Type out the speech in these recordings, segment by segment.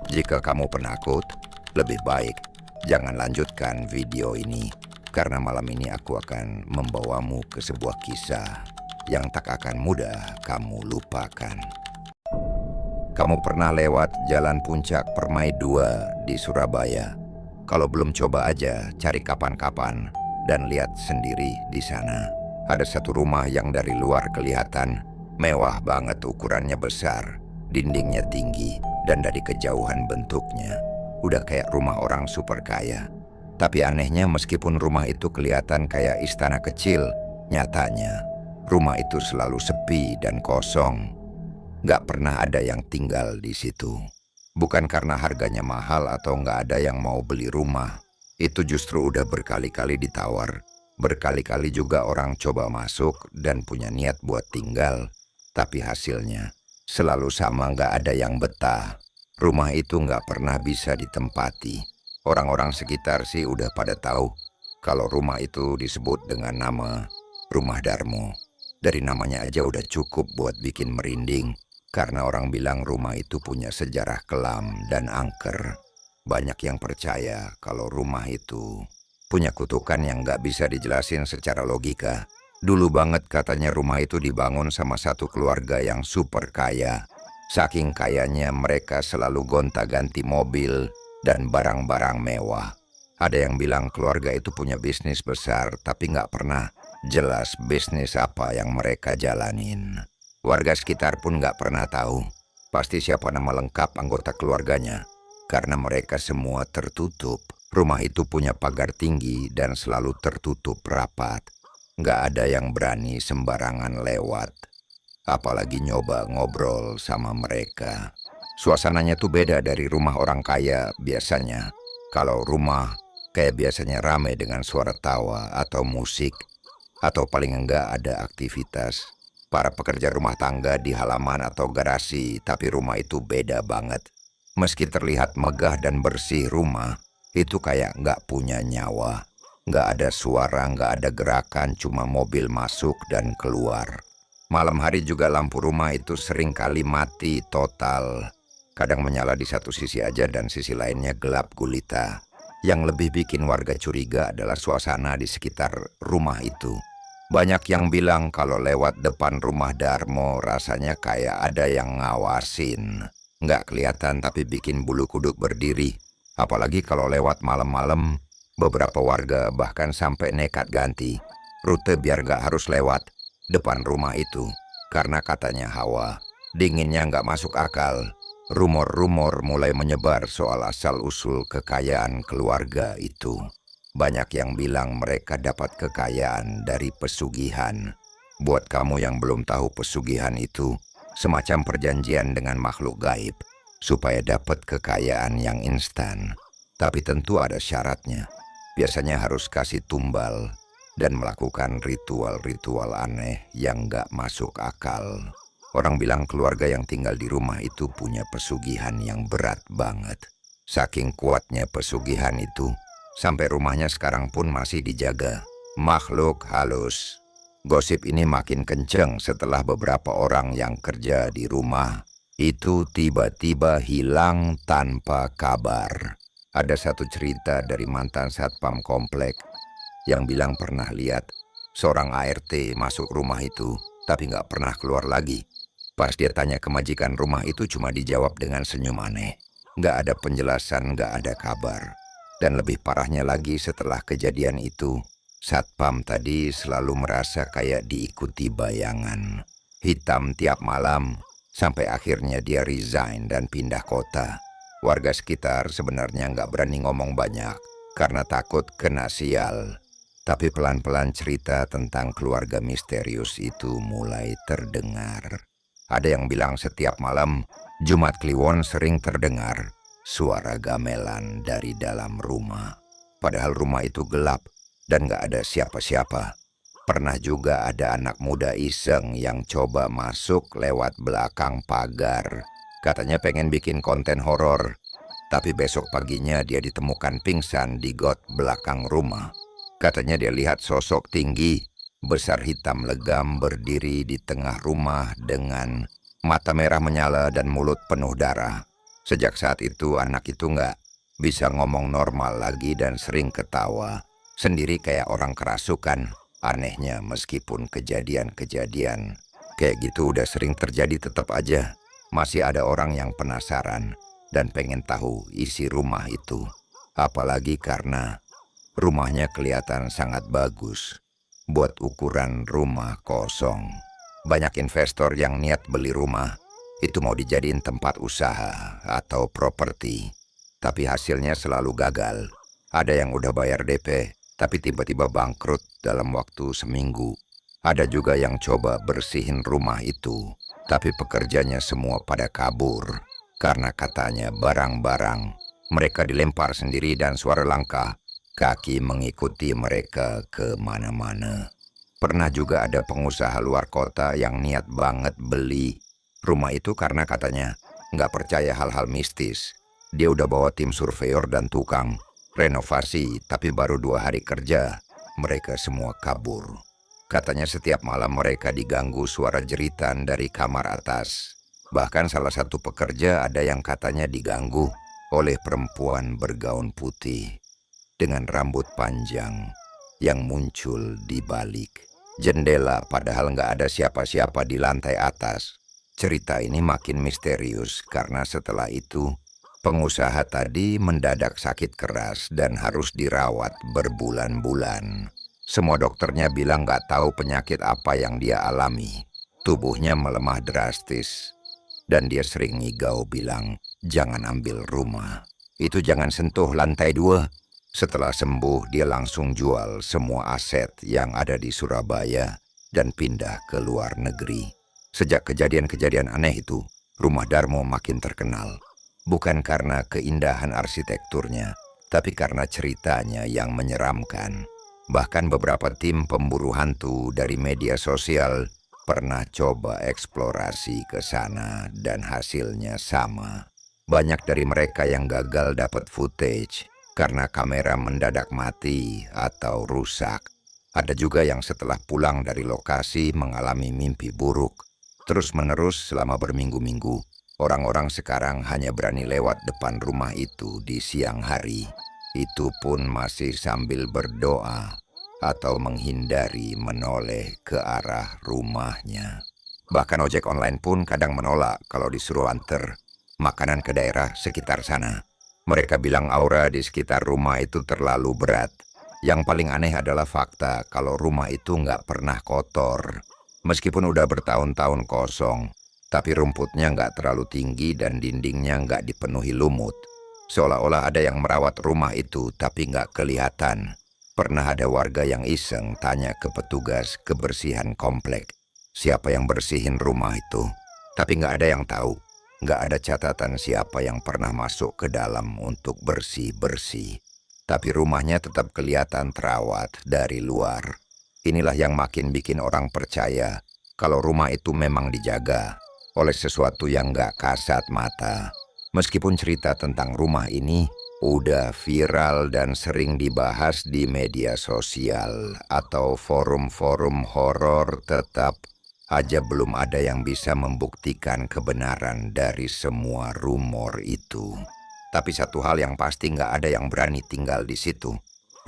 Jika kamu penakut, lebih baik jangan lanjutkan video ini, karena malam ini aku akan membawamu ke sebuah kisah yang tak akan mudah kamu lupakan. Kamu pernah lewat Jalan Puncak Permai 2 di Surabaya? Kalau belum, coba aja cari kapan-kapan dan lihat sendiri di sana. Ada satu rumah yang dari luar kelihatan mewah banget, ukurannya besar, dindingnya tinggi, dan dari kejauhan bentuknya udah kayak rumah orang super kaya. Tapi anehnya, meskipun rumah itu kelihatan kayak istana kecil, nyatanya rumah itu selalu sepi dan kosong. Nggak pernah ada yang tinggal di situ. Bukan karena harganya mahal atau nggak ada yang mau beli rumah. Itu justru udah berkali-kali ditawar. Berkali-kali juga orang coba masuk dan punya niat buat tinggal. Tapi hasilnya selalu sama, nggak ada yang betah. Rumah itu nggak pernah bisa ditempati. Orang-orang sekitar sih udah pada tahu kalau rumah itu disebut dengan nama Rumah Darmo. Dari namanya aja udah cukup buat bikin merinding. Karena orang bilang rumah itu punya sejarah kelam dan angker. Banyak yang percaya kalau rumah itu punya kutukan yang nggak bisa dijelasin secara logika. Dulu banget katanya rumah itu dibangun sama satu keluarga yang super kaya. Saking kayanya mereka selalu gonta-ganti mobil dan barang-barang mewah. Ada yang bilang keluarga itu punya bisnis besar, tapi nggak pernah jelas bisnis apa yang mereka jalanin. Warga sekitar pun nggak pernah tahu pasti siapa nama lengkap anggota keluarganya, karena mereka semua tertutup. Rumah itu punya pagar tinggi dan selalu tertutup rapat. Nggak ada yang berani sembarangan lewat, apalagi nyoba ngobrol sama mereka. Suasananya tuh beda dari rumah orang kaya biasanya. Kalau rumah kayak biasanya rame dengan suara tawa atau musik, atau paling enggak ada aktivitas para pekerja rumah tangga di halaman atau garasi. Tapi rumah itu beda banget. Meski terlihat megah dan bersih, rumah itu kayak nggak punya nyawa. Nggak ada suara, nggak ada gerakan, cuma mobil masuk dan keluar. Malam hari juga lampu rumah itu sering kali mati total. Kadang menyala di satu sisi aja dan sisi lainnya gelap gulita. Yang lebih bikin warga curiga adalah suasana di sekitar rumah itu. Banyak yang bilang kalau lewat depan rumah Darmo rasanya kayak ada yang ngawasin. Nggak kelihatan tapi bikin bulu kuduk berdiri. Apalagi kalau lewat malam-malam, beberapa warga bahkan sampai nekat ganti rute biar nggak harus lewat depan rumah itu. Karena katanya hawa dinginnya nggak masuk akal. Rumor-rumor mulai menyebar soal asal-usul kekayaan keluarga itu. Banyak yang bilang mereka dapat kekayaan dari pesugihan. Buat kamu yang belum tahu, pesugihan itu semacam perjanjian dengan makhluk gaib supaya dapat kekayaan yang instan. Tapi tentu ada syaratnya. Biasanya harus kasih tumbal dan melakukan ritual-ritual aneh yang gak masuk akal. Orang bilang keluarga yang tinggal di rumah itu punya pesugihan yang berat banget. Saking kuatnya pesugihan itu, sampai rumahnya sekarang pun masih dijaga makhluk halus. Gosip ini makin kenceng setelah beberapa orang yang kerja di rumah itu tiba-tiba hilang tanpa kabar. Ada satu cerita dari mantan satpam komplek yang bilang pernah lihat seorang ART masuk rumah itu, tapi nggak pernah keluar lagi. Pas dia tanya ke majikan rumah itu, cuma dijawab dengan senyum aneh. Nggak ada penjelasan, nggak ada kabar. Dan lebih parahnya lagi, setelah kejadian itu, satpam tadi selalu merasa kayak diikuti bayangan hitam tiap malam, sampai akhirnya dia resign dan pindah kota. Warga sekitar sebenarnya nggak berani ngomong banyak, karena takut kena sial. Tapi pelan-pelan cerita tentang keluarga misterius itu mulai terdengar. Ada yang bilang setiap malam Jumat Kliwon sering terdengar suara gamelan dari dalam rumah. Padahal rumah itu gelap dan gak ada siapa-siapa. Pernah juga ada anak muda iseng yang coba masuk lewat belakang pagar. Katanya pengen bikin konten horor. Tapi besok paginya dia ditemukan pingsan di got belakang rumah. Katanya dia lihat sosok tinggi, besar, hitam legam berdiri di tengah rumah dengan mata merah menyala dan mulut penuh darah. Sejak saat itu anak itu nggak bisa ngomong normal lagi dan sering ketawa sendiri kayak orang kerasukan. Anehnya meskipun kejadian-kejadian kayak gitu udah sering terjadi, tetap aja masih ada orang yang penasaran dan pengen tahu isi rumah itu. Apalagi karena rumahnya kelihatan sangat bagus buat ukuran rumah kosong. Banyak investor yang niat beli rumah itu mau dijadiin tempat usaha atau properti, tapi hasilnya selalu gagal. Ada yang udah bayar DP, tapi tiba-tiba bangkrut dalam waktu seminggu. Ada juga yang coba bersihin rumah itu, tapi pekerjanya semua pada kabur karena katanya barang-barang mereka dilempar sendiri dan suara langkah kaki mengikuti mereka ke mana-mana. Pernah juga ada pengusaha luar kota yang niat banget beli rumah itu karena katanya nggak percaya hal-hal mistis. Dia udah bawa tim surveyor dan tukang renovasi, tapi baru 2 hari kerja mereka semua kabur. Katanya setiap malam mereka diganggu suara jeritan dari kamar atas. Bahkan salah satu pekerja ada yang katanya diganggu oleh perempuan bergaun putih dengan rambut panjang yang muncul di balik jendela, padahal nggak ada siapa-siapa di lantai atas. Cerita ini makin misterius karena setelah itu pengusaha tadi mendadak sakit keras dan harus dirawat berbulan-bulan. Semua dokternya bilang nggak tahu penyakit apa yang dia alami. Tubuhnya melemah drastis dan dia sering ngigau bilang, jangan ambil rumah. Itu jangan sentuh lantai 2. Setelah sembuh, dia langsung jual semua aset yang ada di Surabaya dan pindah ke luar negeri. Sejak kejadian-kejadian aneh itu, rumah Darmo makin terkenal. Bukan karena keindahan arsitekturnya, tapi karena ceritanya yang menyeramkan. Bahkan beberapa tim pemburu hantu dari media sosial pernah coba eksplorasi ke sana dan hasilnya sama. Banyak dari mereka yang gagal dapat footage karena kamera mendadak mati atau rusak. Ada juga yang setelah pulang dari lokasi mengalami mimpi buruk terus-menerus selama berminggu-minggu. Orang-orang sekarang hanya berani lewat depan rumah itu di siang hari. Itu pun masih sambil berdoa atau menghindari menoleh ke arah rumahnya. Bahkan ojek online pun kadang menolak kalau disuruh anter makanan ke daerah sekitar sana. Mereka bilang aura di sekitar rumah itu terlalu berat. Yang paling aneh adalah fakta kalau rumah itu nggak pernah kotor. Meskipun udah bertahun-tahun kosong, tapi rumputnya nggak terlalu tinggi dan dindingnya nggak dipenuhi lumut. Seolah-olah ada yang merawat rumah itu tapi nggak kelihatan. Pernah ada warga yang iseng tanya ke petugas kebersihan komplek, siapa yang bersihin rumah itu? Tapi nggak ada yang tahu. Nggak ada catatan siapa yang pernah masuk ke dalam untuk bersih-bersih. Tapi rumahnya tetap kelihatan terawat dari luar. Inilah yang makin bikin orang percaya kalau rumah itu memang dijaga oleh sesuatu yang nggak kasat mata. Meskipun cerita tentang rumah ini udah viral dan sering dibahas di media sosial atau forum-forum horor, tetap aja belum ada yang bisa membuktikan kebenaran dari semua rumor itu. Tapi satu hal yang pasti, nggak ada yang berani tinggal di situ.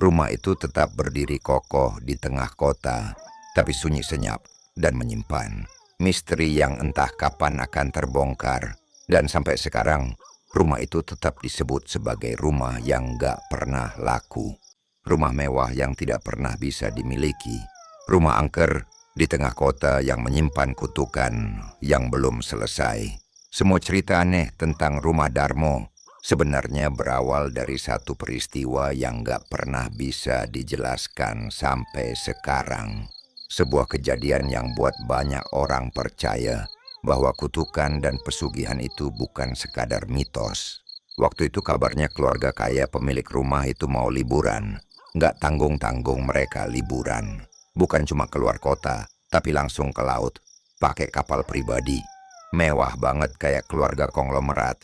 Rumah itu tetap berdiri kokoh di tengah kota, tapi sunyi senyap dan menyimpan misteri yang entah kapan akan terbongkar. Dan sampai sekarang, rumah itu tetap disebut sebagai rumah yang nggak pernah laku. Rumah mewah yang tidak pernah bisa dimiliki. Rumah angker di tengah kota yang menyimpan kutukan yang belum selesai. Semua cerita aneh tentang rumah Darmo sebenarnya berawal dari satu peristiwa yang gak pernah bisa dijelaskan sampai sekarang. Sebuah kejadian yang buat banyak orang percaya bahwa kutukan dan pesugihan itu bukan sekadar mitos. Waktu itu kabarnya keluarga kaya pemilik rumah itu mau liburan. Gak tanggung-tanggung mereka liburan. Bukan cuma keluar kota, tapi langsung ke laut, pakai kapal pribadi. Mewah banget kayak keluarga konglomerat.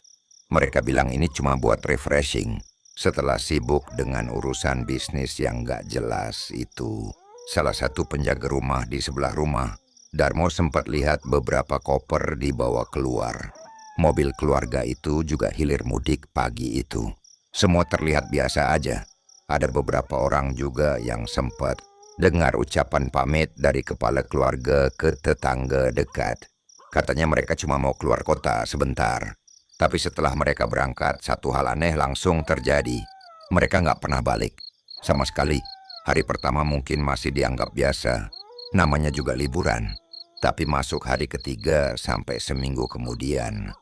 Mereka bilang ini cuma buat refreshing. Setelah sibuk dengan urusan bisnis yang gak jelas itu, salah satu penjaga rumah di sebelah rumah, Darmo sempat lihat beberapa koper dibawa keluar. Mobil keluarga itu juga hilir mudik pagi itu. Semua terlihat biasa aja. Ada beberapa orang juga yang sempat dengar ucapan pamit dari kepala keluarga ke tetangga dekat. Katanya mereka cuma mau keluar kota sebentar. Tapi setelah mereka berangkat, satu hal aneh langsung terjadi. Mereka nggak pernah balik. Sama sekali. Hari pertama mungkin masih dianggap biasa. Namanya juga liburan. Tapi masuk hari ketiga sampai seminggu kemudian,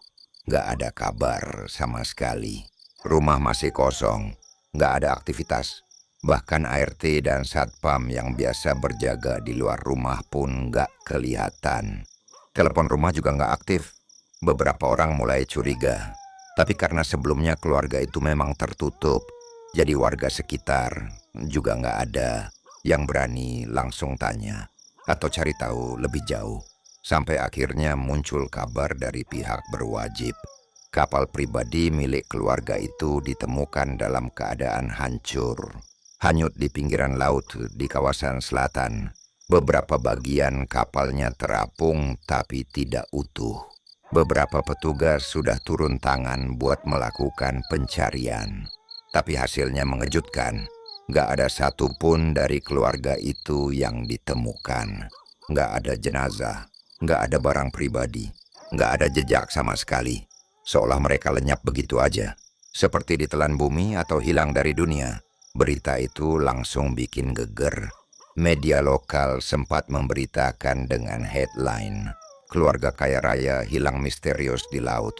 nggak ada kabar sama sekali. Rumah masih kosong. Nggak ada aktivitas. Bahkan ART dan satpam yang biasa berjaga di luar rumah pun nggak kelihatan. Telepon rumah juga nggak aktif. Beberapa orang mulai curiga. Tapi karena sebelumnya keluarga itu memang tertutup, jadi warga sekitar juga nggak ada yang berani langsung tanya atau cari tahu lebih jauh. Sampai akhirnya muncul kabar dari pihak berwajib. Kapal pribadi milik keluarga itu ditemukan dalam keadaan hancur. Hanyut di pinggiran laut di kawasan selatan. Beberapa bagian kapalnya terapung tapi tidak utuh. Beberapa petugas sudah turun tangan buat melakukan pencarian. Tapi hasilnya mengejutkan. Nggak ada satupun dari keluarga itu yang ditemukan. Nggak ada jenazah. Nggak ada barang pribadi. Nggak ada jejak sama sekali. Seolah mereka lenyap begitu aja. Seperti ditelan bumi atau hilang dari dunia. Berita itu langsung bikin geger. Media lokal sempat memberitakan dengan headline, "Keluarga kaya raya hilang misterius di laut."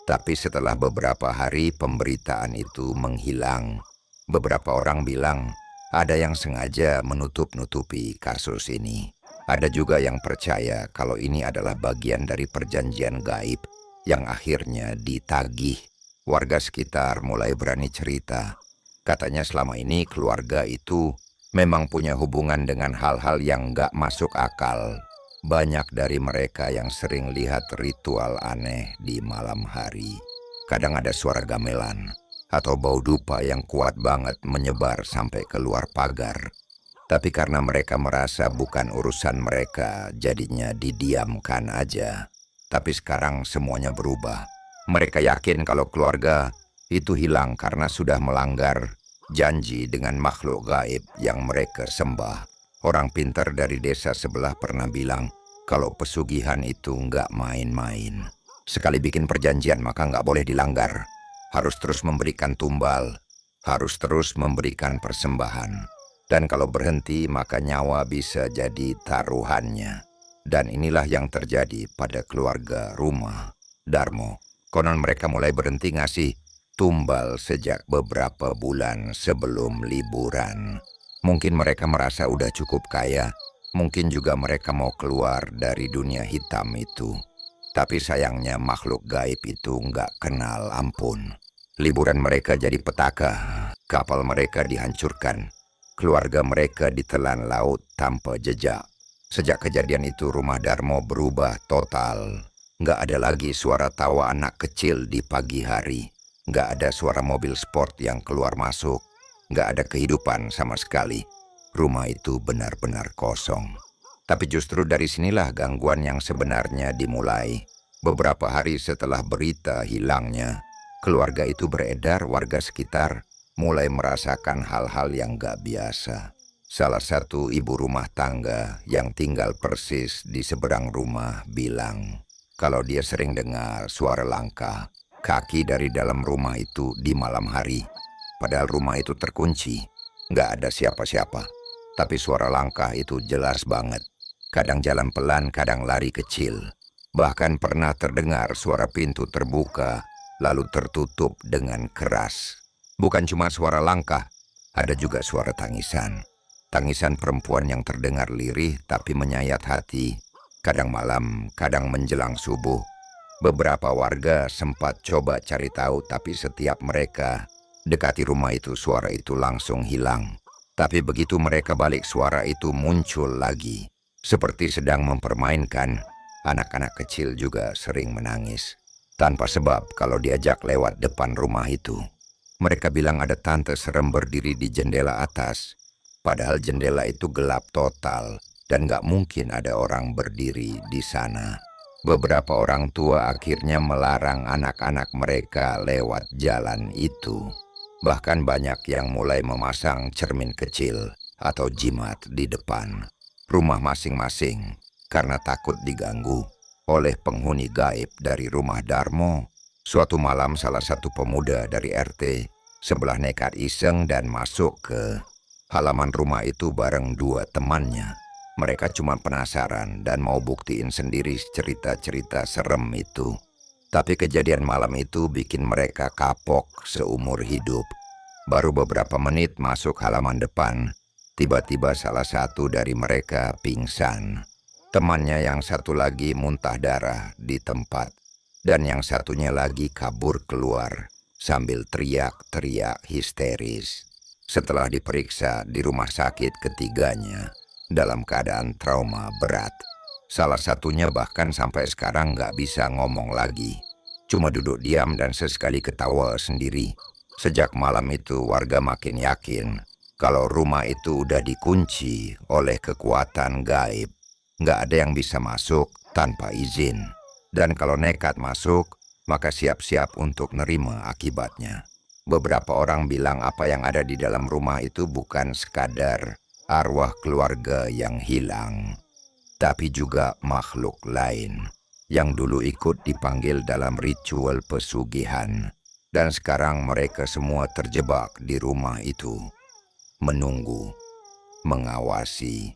Tapi setelah beberapa hari pemberitaan itu menghilang. Beberapa orang bilang ada yang sengaja menutup-nutupi kasus ini. Ada juga yang percaya kalau ini adalah bagian dari perjanjian gaib yang akhirnya ditagih. Warga sekitar mulai berani cerita. Katanya selama ini keluarga itu memang punya hubungan dengan hal-hal yang nggak masuk akal. Banyak dari mereka yang sering lihat ritual aneh di malam hari. Kadang ada suara gamelan atau bau dupa yang kuat banget menyebar sampai keluar pagar. Tapi karena mereka merasa bukan urusan mereka, jadinya didiamkan aja. Tapi sekarang semuanya berubah. Mereka yakin kalau keluarga itu hilang karena sudah melanggar janji dengan makhluk gaib yang mereka sembah. Orang pintar dari desa sebelah pernah bilang kalau pesugihan itu nggak main-main. Sekali bikin perjanjian maka nggak boleh dilanggar. Harus terus memberikan tumbal, harus terus memberikan persembahan. Dan kalau berhenti maka nyawa bisa jadi taruhannya. Dan inilah yang terjadi pada keluarga rumah Darmo. Konon mereka mulai berhenti ngasih tumbal sejak beberapa bulan sebelum liburan. Mungkin mereka merasa udah cukup kaya. Mungkin juga mereka mau keluar dari dunia hitam itu. Tapi sayangnya makhluk gaib itu nggak kenal ampun. Liburan mereka jadi petaka. Kapal mereka dihancurkan. Keluarga mereka ditelan laut tanpa jejak. Sejak kejadian itu rumah Darmo berubah total. Nggak ada lagi suara tawa anak kecil di pagi hari. Nggak ada suara mobil sport yang keluar masuk. Nggak ada kehidupan sama sekali. Rumah itu benar-benar kosong. Tapi justru dari sinilah gangguan yang sebenarnya dimulai. Beberapa hari setelah berita hilangnya, keluarga itu beredar, warga sekitar mulai merasakan hal-hal yang nggak biasa. Salah satu ibu rumah tangga yang tinggal persis di seberang rumah bilang kalau dia sering dengar suara langkah kaki dari dalam rumah itu di malam hari. Padahal rumah itu terkunci, nggak ada siapa-siapa. Tapi suara langkah itu jelas banget. Kadang jalan pelan, kadang lari kecil. Bahkan pernah terdengar suara pintu terbuka, lalu tertutup dengan keras. Bukan cuma suara langkah, ada juga suara tangisan. Tangisan perempuan yang terdengar lirih tapi menyayat hati. Kadang malam, kadang menjelang subuh. Beberapa warga sempat coba cari tahu, tapi setiap mereka dekati rumah itu, suara itu langsung hilang. Tapi begitu mereka balik, suara itu muncul lagi. Seperti sedang mempermainkan. Anak-anak kecil juga sering menangis tanpa sebab kalau diajak lewat depan rumah itu. Mereka bilang ada tante serem berdiri di jendela atas. Padahal jendela itu gelap total dan gak mungkin ada orang berdiri di sana. Beberapa orang tua akhirnya melarang anak-anak mereka lewat jalan itu. Bahkan banyak yang mulai memasang cermin kecil atau jimat di depan rumah masing-masing karena takut diganggu oleh penghuni gaib dari rumah Darmo. Suatu malam salah satu pemuda dari RT sebelah nekat iseng dan masuk ke halaman rumah itu bareng dua temannya. Mereka cuma penasaran dan mau buktiin sendiri cerita-cerita serem itu. Tapi kejadian malam itu bikin mereka kapok seumur hidup. Baru beberapa menit masuk halaman depan, tiba-tiba salah satu dari mereka pingsan. Temannya yang satu lagi muntah darah di tempat, dan yang satunya lagi kabur keluar sambil teriak-teriak histeris. Setelah diperiksa di rumah sakit, ketiganya dalam keadaan trauma berat. Salah satunya bahkan sampai sekarang nggak bisa ngomong lagi. Cuma duduk diam dan sesekali ketawa sendiri. Sejak malam itu warga makin yakin kalau rumah itu udah dikunci oleh kekuatan gaib. Nggak ada yang bisa masuk tanpa izin. Dan kalau nekat masuk, maka siap-siap untuk nerima akibatnya. Beberapa orang bilang apa yang ada di dalam rumah itu bukan sekadar arwah keluarga yang hilang, tapi juga makhluk lain yang dulu ikut dipanggil dalam ritual pesugihan. Dan sekarang mereka semua terjebak di rumah itu, menunggu, mengawasi,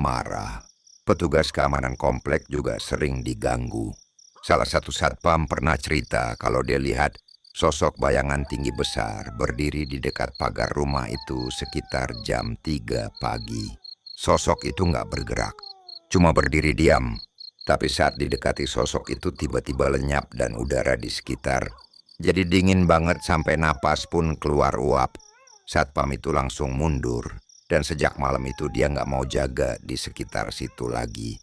marah. Petugas keamanan komplek juga sering diganggu. Salah satu satpam pernah cerita kalau dia lihat sosok bayangan tinggi besar berdiri di dekat pagar rumah itu sekitar jam 3 pagi. Sosok itu nggak bergerak, cuma berdiri diam. Tapi saat didekati sosok itu tiba-tiba lenyap dan udara di sekitar jadi dingin banget sampai napas pun keluar uap. Satpam itu langsung mundur dan sejak malam itu dia nggak mau jaga di sekitar situ lagi.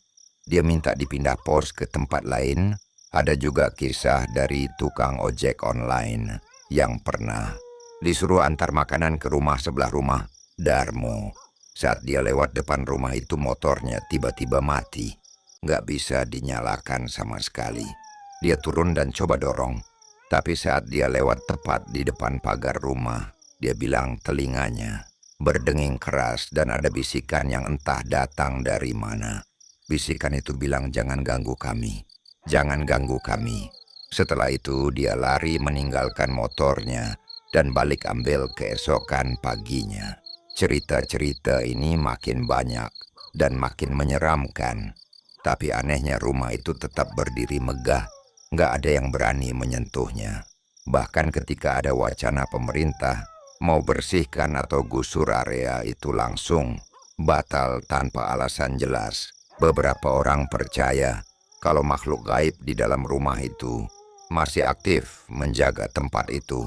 Dia minta dipindah pos ke tempat lain. Ada juga kisah dari tukang ojek online yang pernah disuruh antar makanan ke rumah sebelah rumah Darmo. Saat dia lewat depan rumah itu motornya tiba-tiba mati. Nggak bisa dinyalakan sama sekali. Dia turun dan coba dorong. Tapi saat dia lewat tepat di depan pagar rumah, dia bilang telinganya berdenging keras dan ada bisikan yang entah datang dari mana. Bisikan itu bilang jangan ganggu kami. Jangan ganggu kami. Setelah itu dia lari meninggalkan motornya dan balik ambil keesokan paginya. Cerita-cerita ini makin banyak dan makin menyeramkan. Tapi anehnya rumah itu tetap berdiri megah. Nggak ada yang berani menyentuhnya. Bahkan ketika ada wacana pemerintah mau bersihkan atau gusur area itu langsung batal tanpa alasan jelas. Beberapa orang percaya kalau makhluk gaib di dalam rumah itu masih aktif menjaga tempat itu.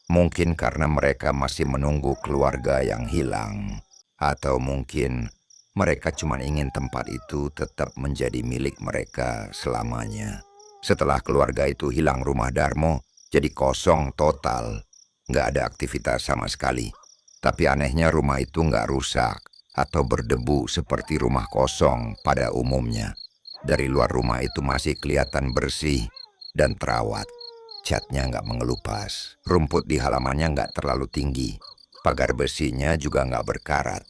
Mungkin karena mereka masih menunggu keluarga yang hilang. Atau mungkin mereka cuma ingin tempat itu tetap menjadi milik mereka selamanya. Setelah keluarga itu hilang, rumah Darmo jadi kosong total. Nggak ada aktivitas sama sekali. Tapi anehnya rumah itu nggak rusak atau berdebu seperti rumah kosong pada umumnya. Dari luar rumah itu masih kelihatan bersih dan terawat. Catnya nggak mengelupas, rumput di halamannya nggak terlalu tinggi, pagar besinya juga nggak berkarat.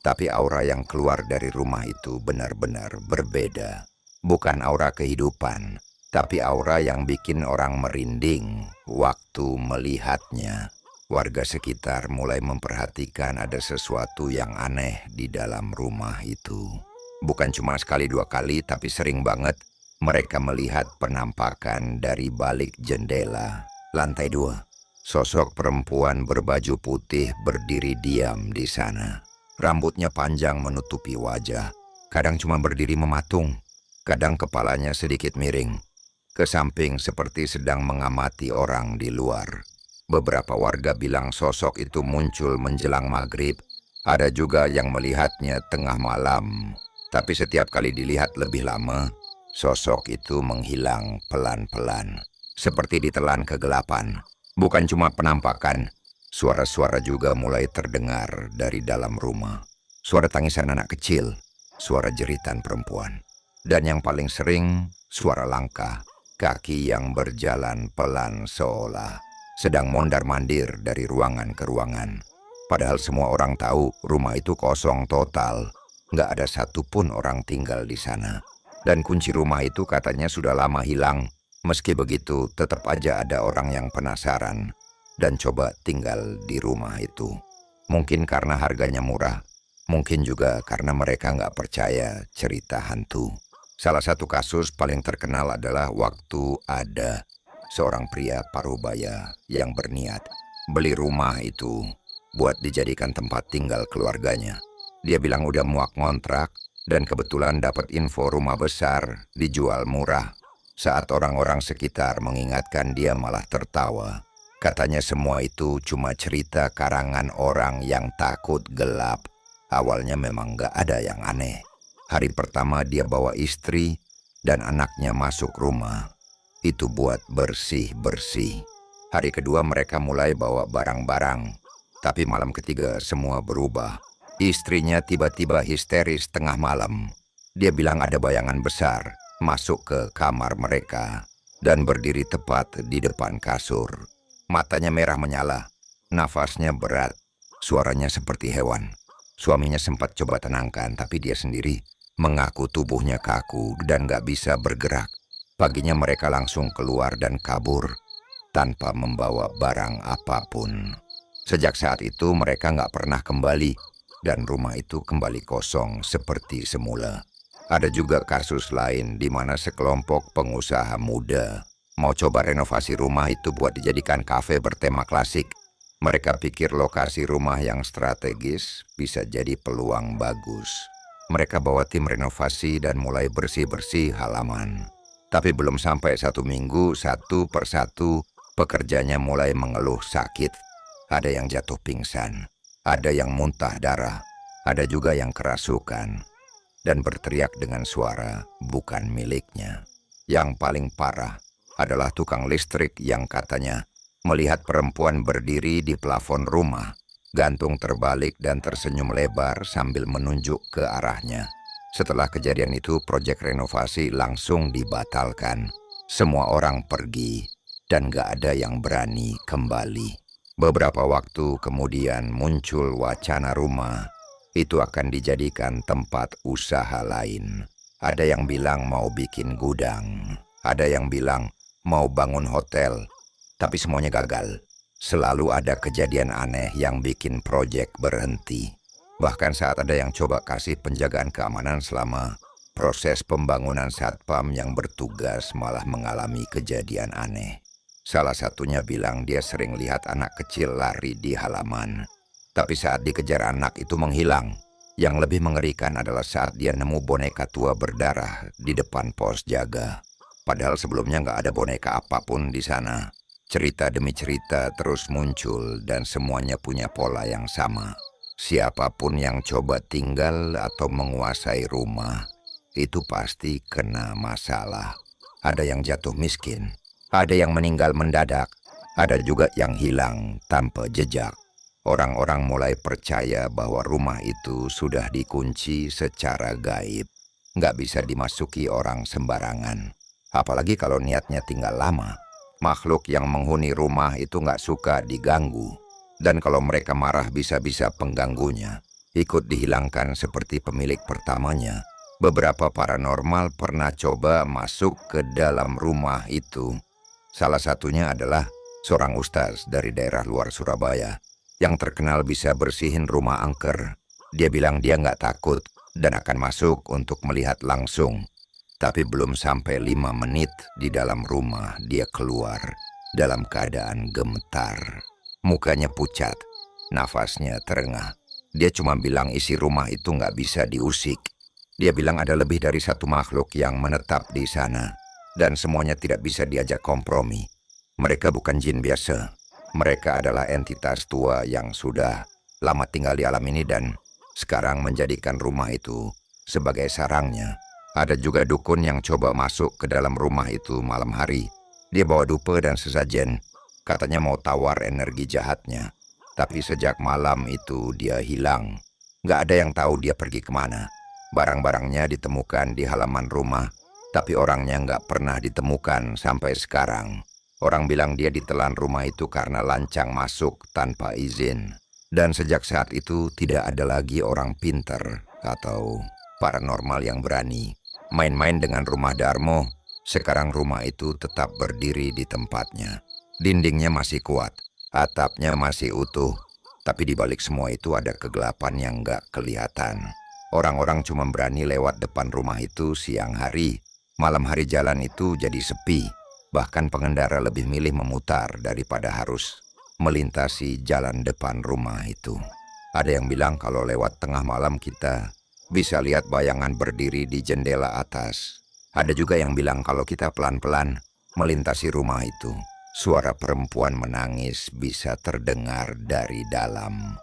Tapi aura yang keluar dari rumah itu benar-benar berbeda. Bukan aura kehidupan, tapi aura yang bikin orang merinding waktu melihatnya. Warga sekitar mulai memperhatikan ada sesuatu yang aneh di dalam rumah itu. Bukan cuma sekali dua kali, tapi sering banget mereka melihat penampakan dari balik jendela. Lantai 2, sosok perempuan berbaju putih berdiri diam di sana. Rambutnya panjang menutupi wajah. Kadang cuma berdiri mematung, kadang kepalanya sedikit miring ke samping seperti sedang mengamati orang di luar. Beberapa warga bilang sosok itu muncul menjelang maghrib. Ada juga yang melihatnya tengah malam. Tapi setiap kali dilihat lebih lama, sosok itu menghilang pelan-pelan. Seperti ditelan kegelapan. Bukan cuma penampakan, suara-suara juga mulai terdengar dari dalam rumah. Suara tangisan anak kecil, suara jeritan perempuan. Dan yang paling sering, suara langkah, kaki yang berjalan pelan seolah sedang mondar-mandir dari ruangan ke ruangan. Padahal semua orang tahu rumah itu kosong total, nggak ada satupun orang tinggal di sana. Dan kunci rumah itu katanya sudah lama hilang. Meski begitu, tetap aja ada orang yang penasaran dan coba tinggal di rumah itu. Mungkin karena harganya murah, mungkin juga karena mereka nggak percaya cerita hantu. Salah satu kasus paling terkenal adalah waktu ada seorang pria parubaya yang berniat beli rumah itu buat dijadikan tempat tinggal keluarganya. Dia bilang udah muak ngontrak dan kebetulan dapat info rumah besar dijual murah. Saat orang-orang sekitar mengingatkan, dia malah tertawa. Katanya semua itu cuma cerita karangan orang yang takut gelap. Awalnya memang gak ada yang aneh. Hari pertama dia bawa istri dan anaknya masuk rumah. Itu buat bersih-bersih. Hari kedua mereka mulai bawa barang-barang. Tapi malam ketiga semua berubah. Istrinya tiba-tiba histeris tengah malam. Dia bilang ada bayangan besar masuk ke kamar mereka dan berdiri tepat di depan kasur. Matanya merah menyala, nafasnya berat, suaranya seperti hewan. Suaminya sempat coba tenangkan, tapi dia sendiri mengaku tubuhnya kaku dan gak bisa bergerak. Paginya mereka langsung keluar dan kabur tanpa membawa barang apapun. Sejak saat itu mereka gak pernah kembali dan rumah itu kembali kosong seperti semula. Ada juga kasus lain di mana sekelompok pengusaha muda mau coba renovasi rumah itu buat dijadikan kafe bertema klasik. Mereka pikir lokasi rumah yang strategis bisa jadi peluang bagus. Mereka bawa tim renovasi dan mulai bersih-bersih halaman. Tapi belum sampai 1 minggu, satu persatu pekerjanya mulai mengeluh sakit. Ada yang jatuh pingsan, ada yang muntah darah, ada juga yang kerasukan dan berteriak dengan suara bukan miliknya. Yang paling parah adalah tukang listrik yang katanya melihat perempuan berdiri di plafon rumah, gantung terbalik dan tersenyum lebar sambil menunjuk ke arahnya. Setelah kejadian itu, proyek renovasi langsung dibatalkan. Semua orang pergi dan gak ada yang berani kembali. Beberapa waktu kemudian muncul wacana rumah itu akan dijadikan tempat usaha lain. Ada yang bilang mau bikin gudang, ada yang bilang mau bangun hotel, tapi semuanya gagal. Selalu ada kejadian aneh yang bikin proyek berhenti. Bahkan saat ada yang coba kasih penjagaan keamanan selama proses pembangunan, satpam yang bertugas malah mengalami kejadian aneh. Salah satunya bilang dia sering lihat anak kecil lari di halaman. Tapi saat dikejar anak itu menghilang. Yang lebih mengerikan adalah saat dia nemu boneka tua berdarah di depan pos jaga. Padahal sebelumnya nggak ada boneka apapun di sana. Cerita demi cerita terus muncul dan semuanya punya pola yang sama. Siapapun yang coba tinggal atau menguasai rumah, itu pasti kena masalah. Ada yang jatuh miskin, ada yang meninggal mendadak, ada juga yang hilang tanpa jejak. Orang-orang mulai percaya bahwa rumah itu sudah dikunci secara gaib. Nggak bisa dimasuki orang sembarangan. Apalagi kalau niatnya tinggal lama. Makhluk yang menghuni rumah itu nggak suka diganggu. Dan kalau mereka marah bisa-bisa pengganggunya ikut dihilangkan seperti pemilik pertamanya. Beberapa paranormal pernah coba masuk ke dalam rumah itu. Salah satunya adalah seorang ustaz dari daerah luar Surabaya yang terkenal bisa bersihin rumah angker. Dia bilang dia nggak takut dan akan masuk untuk melihat langsung. Tapi belum sampai 5 menit di dalam rumah dia keluar dalam keadaan gemetar. Mukanya pucat, nafasnya terengah. Dia cuma bilang isi rumah itu nggak bisa diusik. Dia bilang ada lebih dari 1 makhluk yang menetap di sana dan semuanya tidak bisa diajak kompromi. Mereka bukan jin biasa. Mereka adalah entitas tua yang sudah lama tinggal di alam ini dan sekarang menjadikan rumah itu sebagai sarangnya. Ada juga dukun yang coba masuk ke dalam rumah itu malam hari. Dia bawa dupe dan sesajen. Katanya mau tawar energi jahatnya. Tapi sejak malam itu dia hilang. Nggak ada yang tahu dia pergi kemana. Barang-barangnya ditemukan di halaman rumah. tapi orangnya nggak pernah ditemukan sampai sekarang. Orang bilang dia ditelan rumah itu karena lancang masuk tanpa izin. Dan sejak saat itu tidak ada lagi orang pinter atau paranormal yang berani main-main dengan rumah Darmo. Sekarang rumah itu tetap berdiri di tempatnya. Dindingnya masih kuat, atapnya masih utuh. Tapi di balik semua itu ada kegelapan yang nggak kelihatan. Orang-orang cuma berani lewat depan rumah itu siang hari. Malam hari jalan itu jadi sepi. Bahkan pengendara lebih milih memutar daripada harus melintasi jalan depan rumah itu. Ada yang bilang kalau lewat tengah malam kita bisa lihat bayangan berdiri di jendela atas. Ada juga yang bilang kalau kita pelan-pelan melintasi rumah itu, suara perempuan menangis bisa terdengar dari dalam.